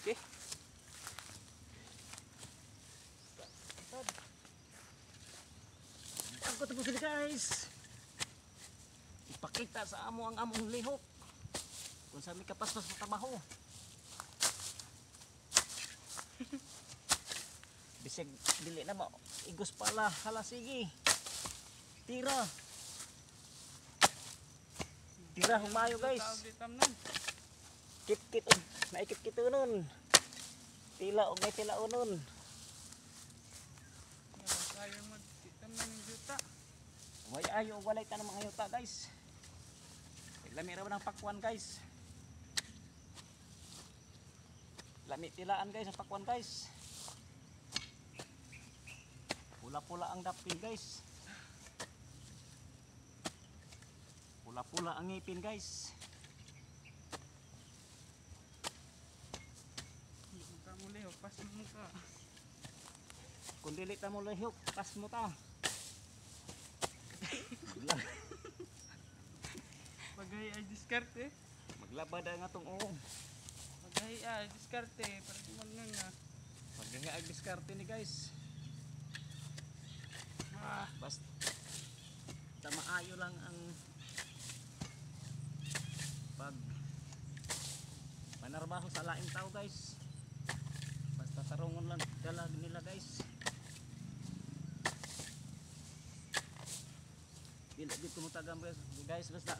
Okay. Ako tapos sila guys. Ipakita sa amo ang among lihok. Kung sa may kapaspas sa trabaho. Bisig dili na mo. Igos pala. Hala sige. Tira. Tira humayo guys. Kit-kit. Naikit-kit nun. Tila o may tila nun. Way ayo walay tanong mga yuta guys. Lami ra ng pakwan guys. Lami tilaan guys ang pakwan guys. Pula-pula ang dapin guys. Pula-pula ang ngipin guys. Pas mo ka. Kung dili ta mo lihok, pas mo ta. Bagay ay diskarte. Maglabad ang atong uong. Bagay ay diskarte. Para man nga. Pag nga ang diskarte ni guys. Basta maayo lang ang pag panarbaho sa laing tao guys. Basta tarungon lang dala nila guys. Dili dito mo tagam guys basta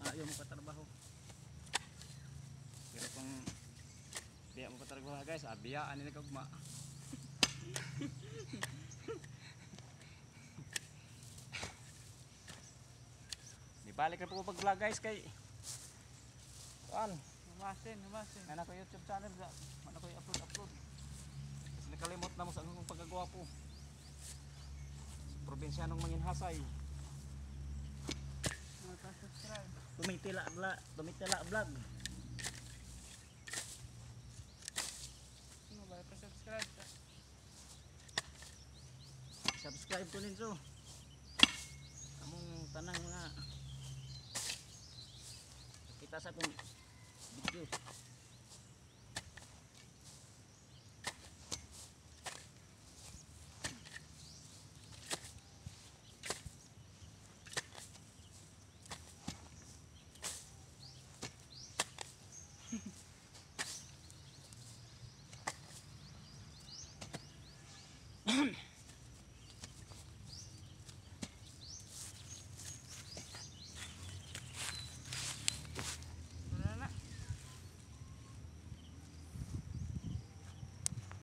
maayo mo katrabaho. Pero kung biya mo katrabaho guys, abiyaan ni kagma. Balik na po pag-vlog guys kay Namasin. Nana ko YouTube channel ga. Mana ko i-upload. Kasi nakalimot na mo sa akong pagkagwapo. Probinsyanong manginhasay. Subscribe. Tumitila vlog. Ano ba pa-subscribe ka? Subscribe ko ninyo. Among tanang nga kita sa akong video.